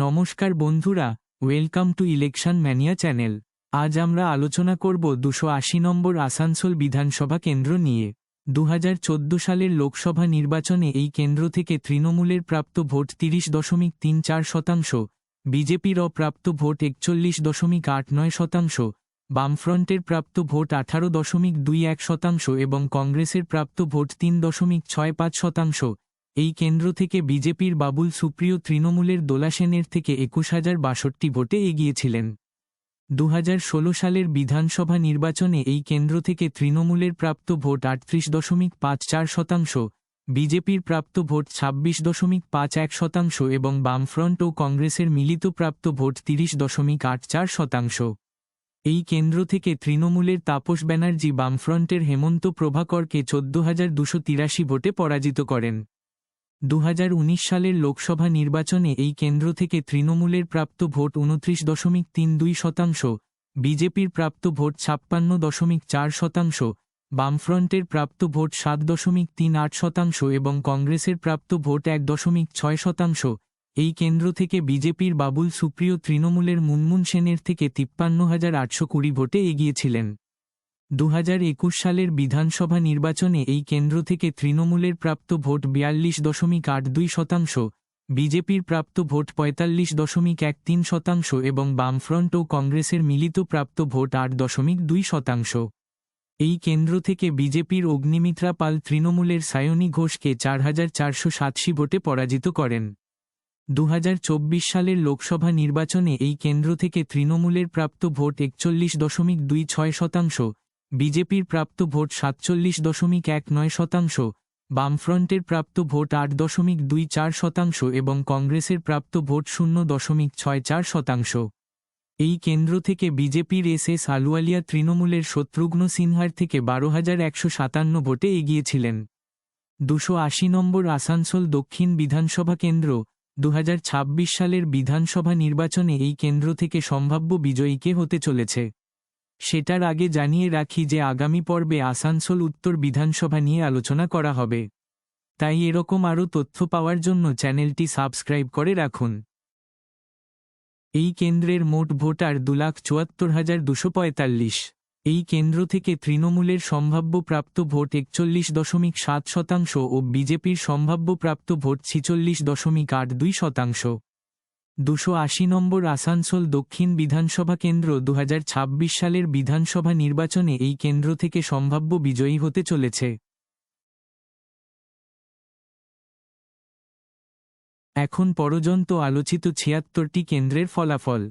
নমস্কার বন্ধুরা, welcome to election mania channel. আজ আমরা আলোচনা করব 280 নম্বর আসানসোল বিধানসভা কেন্দ্র নিয়ে। 2014 সালের লোকসভা নির্বাচনে এই কেন্দ্র থেকে তৃণমূলের প্রাপ্ত ভোট 30.34%, বিজেপির অপ্রাপ্ত ভোট 41.89%, বামফ্রন্টের প্রাপ্ত ভোট 18.21% এবং কংগ্রেসের প্রাপ্ত ভোট 3.65%। এই কেন্দ্র থেকে বিজেপির বাবুল সুপ্রিয় তৃণমূলের দোলা সেনের থেকে 21,062 ভোটে এগিয়েছিলেন। 2016 সালের বিধানসভা নির্বাচনে এই কেন্দ্র থেকে তৃণমূলের প্রাপ্ত ভোট 38.54%, বিজেপির প্রাপ্ত ভোট 26.51% এবং বামফ্রন্ট ও কংগ্রেসের মিলিত প্রাপ্ত ভোট 30.84%। এই কেন্দ্র থেকে তৃণমূলের তাপস ব্যানার্জি বামফ্রন্টের হেমন্ত প্রভাকরকে 14,283 ভোটে পরাজিত করেন। 2019 সালের লোকসভা নির্বাচনে এই কেন্দ্র থেকে তৃণমূলের প্রাপ্ত ভোট 29.32%, বিজেপির প্রাপ্ত ভোট 56.4%, বামফ্রন্টের প্রাপ্ত ভোট 7.38% এবং কংগ্রেসের প্রাপ্ত ভোট 1.6%। এই কেন্দ্র থেকে বিজেপির বাবুল সুপ্রিয় তৃণমূলের মুনমুন সেনের থেকে 53,820 ভোটে এগিয়েছিলেন। 2021 সালের বিধানসভা নির্বাচনে এই কেন্দ্র থেকে তৃণমূলের প্রাপ্ত ভোট 42.82%, বিজেপির প্রাপ্ত ভোট 45.13% এবং বামফ্রন্ট ও কংগ্রেসের মিলিত প্রাপ্ত ভোট 8.2%। এই কেন্দ্র থেকে বিজেপির অগ্নিমিত্রা পাল তৃণমূলের সায়নী ঘোষকে 4,487 ভোটে পরাজিত করেন। 2024 সালের লোকসভা নির্বাচনে এই কেন্দ্র থেকে তৃণমূলের প্রাপ্ত ভোট 41.26%, বিজেপির প্রাপ্ত ভোট 47.19%, বামফ্রন্টের প্রাপ্ত ভোট 8.24% এবং কংগ্রেসের প্রাপ্ত ভোট 0.64%। এই কেন্দ্র থেকে বিজেপির এস আলুওয়ালিয়া তৃণমূলের শত্রুঘ্ন সিনহার থেকে 12,157 ভোটে এগিয়েছিলেন। 280 নম্বর আসানসোল দক্ষিণ বিধানসভা কেন্দ্র। 2026 সালের বিধানসভা নির্বাচনে এই কেন্দ্র থেকে সম্ভাব্য বিজয়ীকে হতে চলেছে। সেটার আগে জানিয়ে রাখি যে আগামী পর্বে আসানসোল উত্তর বিধানসভা নিয়ে আলোচনা করা হবে, তাই এরকম আরও তথ্য পাওয়ার জন্য চ্যানেলটি সাবস্ক্রাইব করে রাখুন। এই কেন্দ্রের মোট ভোটার 2,74,245। এই কেন্দ্র থেকে তৃণমূলের সম্ভাব্য প্রাপ্ত ভোট 41.7% ও বিজেপির সম্ভাব্য প্রাপ্ত ভোট 46.82%। 280 নম্বর আসানসোল দক্ষিণ বিধানসভা কেন্দ্র। 2026 সালের বিধানসভা নির্বাচনে এই কেন্দ্র থেকে সম্ভাব্য বিজয়ী হতে চলেছে। এখন পর্যন্ত আলোচিত 76টি কেন্দ্রের ফলাফল।